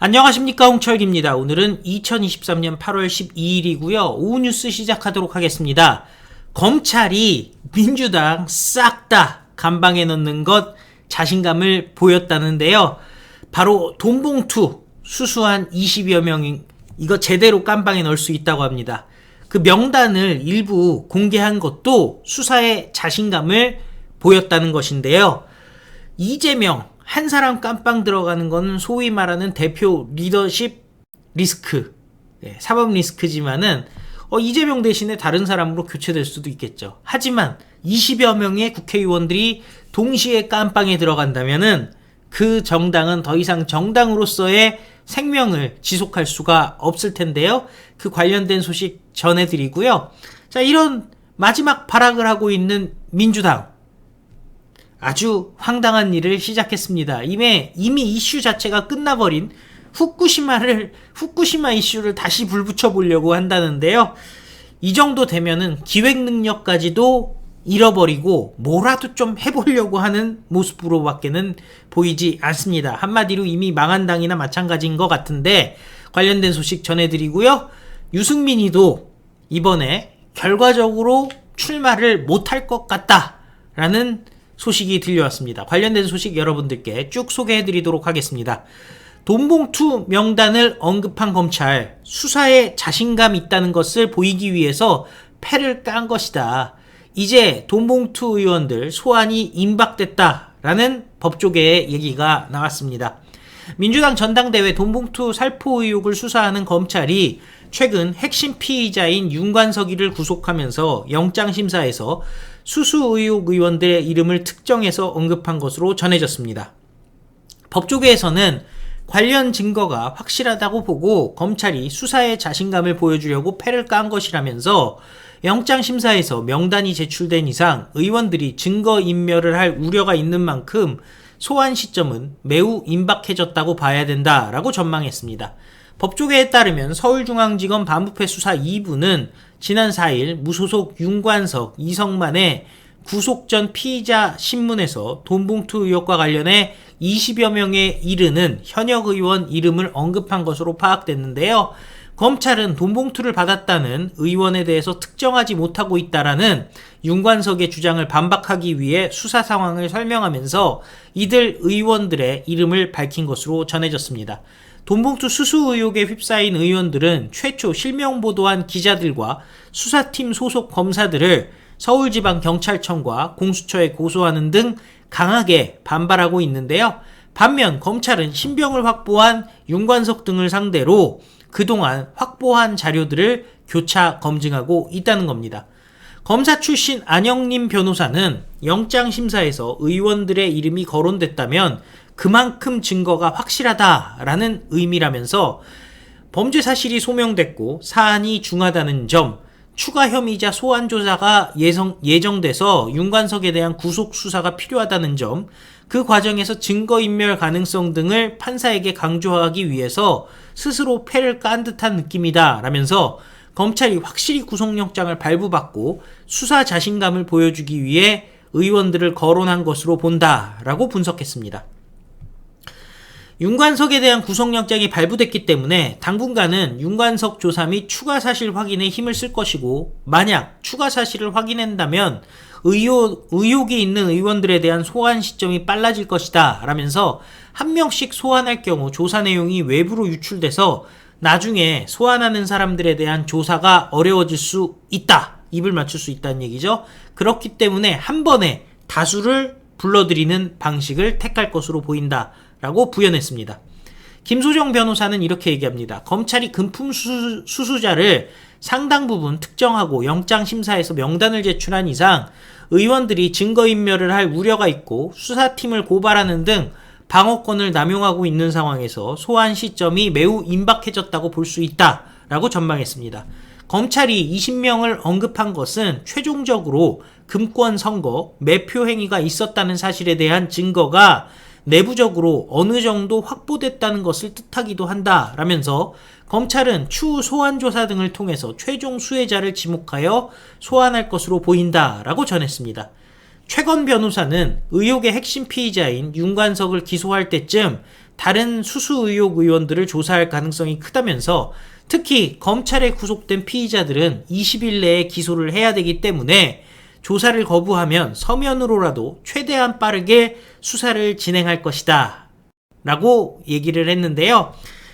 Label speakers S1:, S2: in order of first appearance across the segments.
S1: 안녕하십니까, 홍철기입니다. 오늘은 2023년 8월 12일이고요. 오후 뉴스 시작하도록 하겠습니다. 검찰이 민주당 싹 다 감방에 넣는 것 자신감을 보였다는데요. 바로 돈봉투 수수한 20여 명이 이거 제대로 깜방에 넣을 수 있다고 합니다. 그 명단을 일부 공개한 것도 수사에 자신감을 보였다는 것인데요. 이재명 한 사람 깜빵 들어가는 건 소위 말하는 대표 리더십 리스크, 사법 리스크지만은 이재명 대신에 다른 사람으로 교체될 수도 있겠죠. 하지만 20여 명의 국회의원들이 동시에 깜빵에 들어간다면은 그 정당은 더 이상 정당으로서의 생명을 지속할 수가 없을 텐데요. 그 관련된 소식 전해드리고요. 자, 이런 마지막 발악을 하고 있는 민주당. 아주 황당한 일을 시작했습니다. 이미 이슈 자체가 끝나버린 후쿠시마 이슈를 다시 불붙여 보려고 한다는데요. 이 정도 되면은 기획 능력까지도 잃어버리고 뭐라도 좀 해보려고 하는 모습으로 밖에는 보이지 않습니다. 한마디로 이미 망한 당이나 마찬가지인 것 같은데 관련된 소식 전해드리고요. 유승민이도 이번에 결과적으로 출마를 못할 것 같다라는 소식이 들려왔습니다. 관련된 소식 여러분들께 쭉 소개해드리도록 하겠습니다. 돈봉투 명단을 언급한 검찰, 수사에 자신감 있다는 것을 보이기 위해서 패를 깐 것이다. 이제 돈봉투 의원들 소환이 임박됐다라는 법조계의 얘기가 나왔습니다. 민주당 전당대회 돈봉투 살포 의혹을 수사하는 검찰이 최근 핵심 피의자인 윤관석이를 구속하면서 영장심사에서 수수 의혹 의원들의 이름을 특정해서 언급한 것으로 전해졌습니다. 법조계에서는 관련 증거가 확실하다고 보고 검찰이 수사에 자신감을 보여주려고 패를 깐 것이라면서 영장심사에서 명단이 제출된 이상 의원들이 증거인멸을 할 우려가 있는 만큼 소환 시점은 매우 임박해졌다고 봐야 된다라고 전망했습니다. 법조계에 따르면 서울중앙지검 반부패 수사 2부는 지난 4일 무소속 윤관석, 이성만의 구속 전 피의자 신문에서 돈봉투 의혹과 관련해 20여 명에 이르는 현역 의원 이름을 언급한 것으로 파악됐는데요. 검찰은 돈봉투를 받았다는 의원에 대해서 특정하지 못하고 있다라는 윤관석의 주장을 반박하기 위해 수사 상황을 설명하면서 이들 의원들의 이름을 밝힌 것으로 전해졌습니다. 돈봉투 수수 의혹에 휩싸인 의원들은 최초 실명 보도한 기자들과 수사팀 소속 검사들을 서울지방경찰청과 공수처에 고소하는 등 강하게 반발하고 있는데요. 반면 검찰은 신병을 확보한 윤관석 등을 상대로 그동안 확보한 자료들을 교차 검증하고 있다는 겁니다. 검사 출신 안영림 변호사는 영장심사에서 의원들의 이름이 거론됐다면 그만큼 증거가 확실하다라는 의미라면서 범죄 사실이 소명됐고 사안이 중하다는 점, 추가 혐의자 소환 조사가 예정돼서 윤관석에 대한 구속 수사가 필요하다는 점, 그 과정에서 증거인멸 가능성 등을 판사에게 강조하기 위해서 스스로 패를 깐 듯한 느낌이다 라면서 검찰이 확실히 구속영장을 발부받고 수사 자신감을 보여주기 위해 의원들을 거론한 것으로 본다라고 분석했습니다. 윤관석에 대한 구속영장이 발부됐기 때문에 당분간은 윤관석 조사 및 추가 사실 확인에 힘을 쓸 것이고 만약 추가 사실을 확인한다면 의혹이 있는 의원들에 대한 소환 시점이 빨라질 것이다 라면서 한 명씩 소환할 경우 조사 내용이 외부로 유출돼서 나중에 소환하는 사람들에 대한 조사가 어려워질 수 있다. 입을 맞출 수 있다는 얘기죠. 그렇기 때문에 한 번에 다수를 불러들이는 방식을 택할 것으로 보인다 라고 부연했습니다. 김소정 변호사는 이렇게 얘기합니다. 검찰이 금품 수수자를 상당 부분 특정하고 영장심사에서 명단을 제출한 이상 의원들이 증거인멸을 할 우려가 있고 수사팀을 고발하는 등 방어권을 남용하고 있는 상황에서 소환 시점이 매우 임박해졌다고 볼 수 있다라고 전망했습니다. 검찰이 20명을 언급한 것은 최종적으로 금권 선거, 매표 행위가 있었다는 사실에 대한 증거가 내부적으로 어느 정도 확보됐다는 것을 뜻하기도 한다라면서 검찰은 추후 소환 조사 등을 통해서 최종 수혜자를 지목하여 소환할 것으로 보인다라고 전했습니다. 최건 변호사는 의혹의 핵심 피의자인 윤관석을 기소할 때쯤 다른 수수 의혹 의원들을 조사할 가능성이 크다면서 특히 검찰에 구속된 피의자들은 20일 내에 기소를 해야 되기 때문에 조사를 거부하면 서면으로라도 최대한 빠르게 수사를 진행할 것이다 라고 얘기를 했는데요.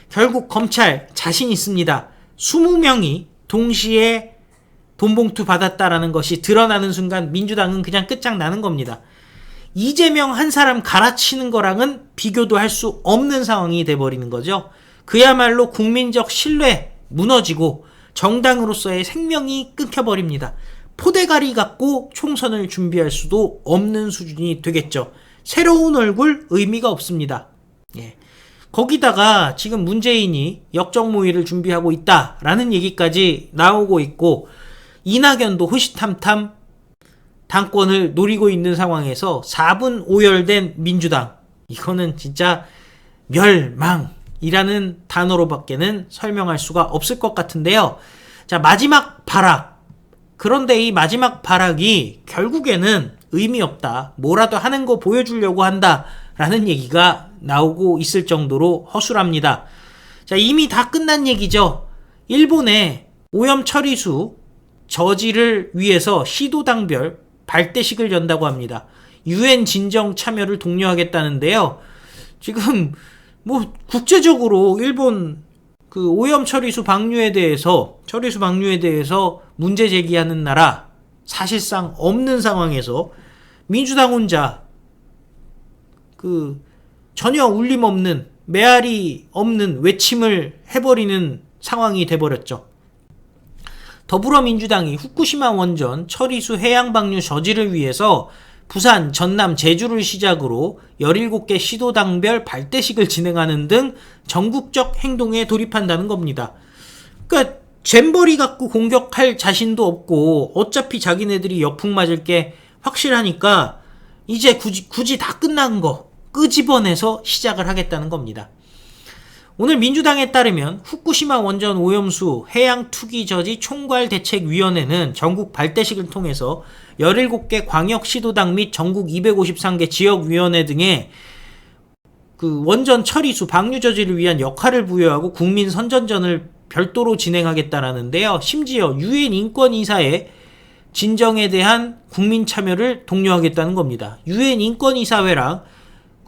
S1: 결국 검찰 자신 있습니다. 20명이 동시에 돈봉투 받았다라는 것이 드러나는 순간 민주당은 그냥 끝장나는 겁니다. 이재명 한 사람 갈아치는 거랑은 비교도 할 수 없는 상황이 돼버리는 거죠. 그야말로 국민적 신뢰 무너지고 정당으로서의 생명이 끊겨버립니다. 포대가리 갖고 총선을 준비할 수도 없는 수준이 되겠죠. 새로운 얼굴 의미가 없습니다. 예. 거기다가 지금 문재인이 역적모의를 준비하고 있다라는 얘기까지 나오고 있고 이낙연도 호시탐탐 당권을 노리고 있는 상황에서 4분 오열된 민주당, 이거는 진짜 멸망이라는 단어로밖에는 설명할 수가 없을 것 같은데요. 자, 마지막 발악. 그런데 이 마지막 발악이 결국에는 의미 없다, 뭐라도 하는 거 보여주려고 한다 라는 얘기가 나오고 있을 정도로 허술합니다. 자, 이미 다 끝난 얘기죠. 일본의 오염 처리수 저지를 위해서 시도당별 발대식을 연다고 합니다. UN 진정 참여를 독려하겠다는데요. 지금 뭐 국제적으로 일본 그 오염 처리수 방류에 대해서 문제 제기하는 나라 사실상 없는 상황에서 민주당 혼자 그 전혀 울림 없는 메아리 없는 외침을 해버리는 상황이 돼버렸죠. 더불어민주당이 후쿠시마 원전 처리수 해양 방류 저지를 위해서 부산, 전남, 제주를 시작으로 17개 시도당별 발대식을 진행하는 등 전국적 행동에 돌입한다는 겁니다. 그러니까 잼버리 갖고 공격할 자신도 없고 어차피 자기네들이 역풍 맞을 게 확실하니까 이제 굳이 다 끝난 거 끄집어내서 시작을 하겠다는 겁니다. 오늘 민주당에 따르면 후쿠시마 원전 오염수 해양 투기 저지 총괄대책위원회는 전국 발대식을 통해서 17개 광역시도당 및 전국 253개 지역위원회 등의 그 원전 처리수 방류 저지를 위한 역할을 부여하고 국민 선전전을 별도로 진행하겠다라는데요. 심지어 유엔 인권이사회 진정에 대한 국민 참여를 독려하겠다는 겁니다. 유엔 인권이사회랑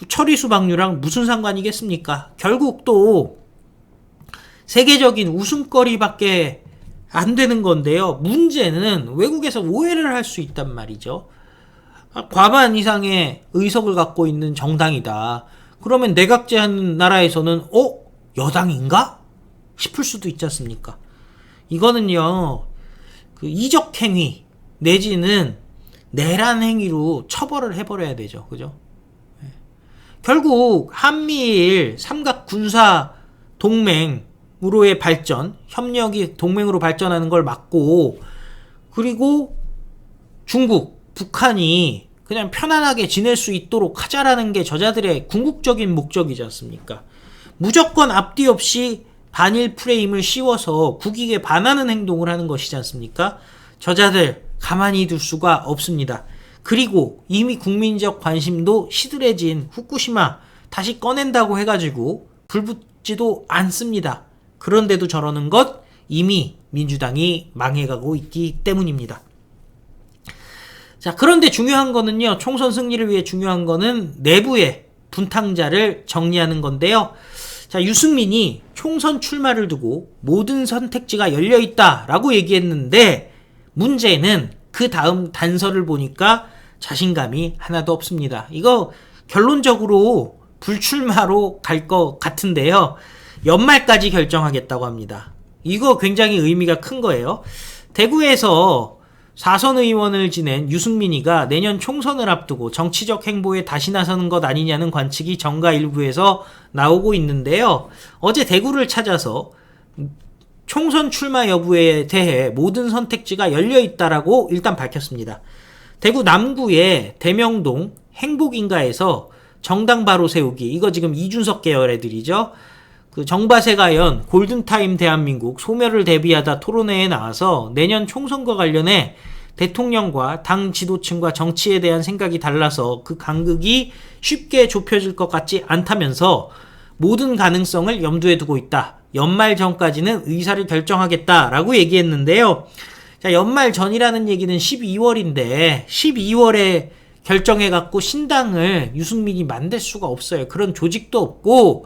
S1: 처리수 방류랑 무슨 상관이겠습니까? 결국 또 세계적인 웃음거리밖에 안 되는 건데요. 문제는 외국에서 오해를 할 수 있단 말이죠. 과반 이상의 의석을 갖고 있는 정당이다. 그러면 내각제하는 나라에서는 여당인가? 싶을 수도 있지 않습니까? 이거는요, 그 이적행위 내지는 내란 행위로 처벌을 해버려야 되죠. 그죠? 결국 한미일 삼각 군사 동맹으로의 발전, 협력이 동맹으로 발전하는 걸 막고, 그리고 중국, 북한이 그냥 편안하게 지낼 수 있도록 하자라는 게 저자들의 궁극적인 목적이지 않습니까? 무조건 앞뒤 없이 반일 프레임을 씌워서 국익에 반하는 행동을 하는 것이지 않습니까? 저자들 가만히 둘 수가 없습니다. 그리고 이미 국민적 관심도 시들해진 후쿠시마 다시 꺼낸다고 해가지고 불붙지도 않습니다. 그런데도 저러는 것 이미 민주당이 망해가고 있기 때문입니다. 자, 그런데 중요한 거는요, 총선 승리를 위해 중요한 거는 내부의 분탕자를 정리하는 건데요. 자, 유승민이 총선 출마를 두고 모든 선택지가 열려있다라고 얘기했는데 문제는 그 다음 단서를 보니까 자신감이 하나도 없습니다. 이거 결론적으로 불출마로 갈 것 같은데요. 연말까지 결정하겠다고 합니다. 이거 굉장히 의미가 큰 거예요. 대구에서 4선 의원을 지낸 유승민이가 내년 총선을 앞두고 정치적 행보에 다시 나서는 것 아니냐는 관측이 정가 일부에서 나오고 있는데요. 어제 대구를 찾아서 총선 출마 여부에 대해 모든 선택지가 열려있다라고 일단 밝혔습니다. 대구 남구의 대명동 행복인가에서 정당 바로 세우기, 이거 지금 이준석 계열 애들이죠. 그 정바세가 연 골든타임 대한민국 소멸을 대비하다 토론회에 나와서 내년 총선과 관련해 대통령과 당 지도층과 정치에 대한 생각이 달라서 그 간극이 쉽게 좁혀질 것 같지 않다면서 모든 가능성을 염두에 두고 있다. 연말 전까지는 의사를 결정하겠다라고 얘기했는데요. 자, 연말 전이라는 얘기는 12월인데 12월에 결정해갖고 신당을 유승민이 만들 수가 없어요. 그런 조직도 없고,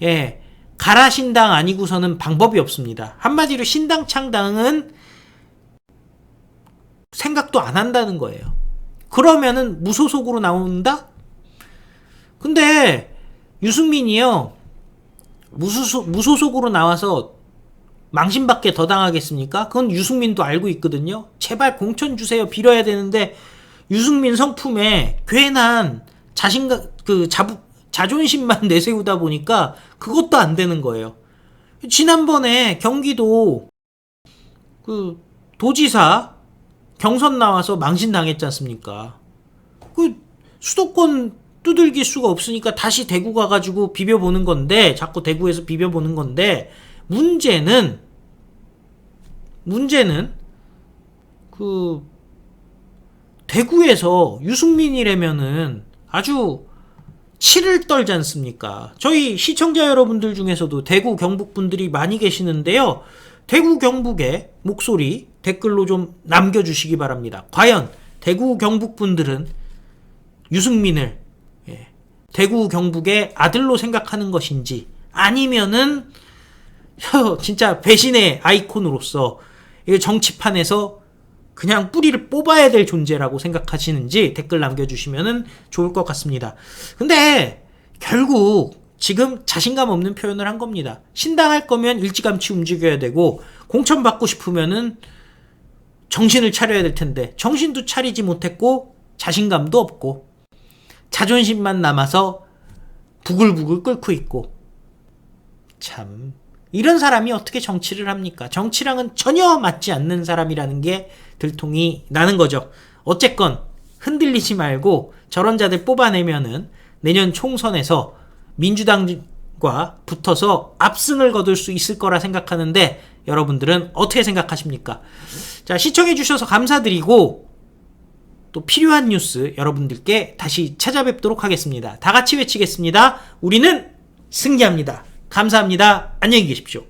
S1: 예, 가라 신당 아니고서는 방법이 없습니다. 한마디로 신당 창당은 생각도 안 한다는 거예요. 그러면은 무소속으로 나온다? 근데 유승민이요, 무소속으로 나와서 망신밖에 더 당하겠습니까? 그건 유승민도 알고 있거든요. 제발 공천 주세요 빌어야 되는데 유승민 성품에 괜한 자존심만 내세우다 보니까 그것도 안 되는 거예요. 지난번에 경기도 도지사 경선 나와서 망신당했지 않습니까? 수도권 두들길 수가 없으니까 다시 대구 가가지고 비벼보는 건데, 자꾸 대구에서 비벼보는 건데, 문제는 대구에서 유승민이라면은 아주 치를 떨지 않습니까? 저희 시청자 여러분들 중에서도 대구 경북 분들이 많이 계시는데요. 대구 경북의 목소리 댓글로 좀 남겨주시기 바랍니다. 과연 대구 경북 분들은 유승민을 대구 경북의 아들로 생각하는 것인지, 아니면은 진짜 배신의 아이콘으로서 정치판에서 그냥 뿌리를 뽑아야 될 존재라고 생각하시는지 댓글 남겨주시면 좋을 것 같습니다. 근데 결국 지금 자신감 없는 표현을 한 겁니다. 신당할 거면 일찌감치 움직여야 되고, 공천 받고 싶으면은 정신을 차려야 될 텐데 정신도 차리지 못했고 자신감도 없고 자존심만 남아서 부글부글 끓고 있고, 참 이런 사람이 어떻게 정치를 합니까? 정치랑은 전혀 맞지 않는 사람이라는 게 들통이 나는 거죠. 어쨌건 흔들리지 말고 저런 자들 뽑아내면은 내년 총선에서 민주당과 붙어서 압승을 거둘 수 있을 거라 생각하는데, 여러분들은 어떻게 생각하십니까? 자, 시청해주셔서 감사드리고, 또 필요한 뉴스 여러분들께 다시 찾아뵙도록 하겠습니다. 다 같이 외치겠습니다. 우리는 승리합니다. 감사합니다. 안녕히 계십시오.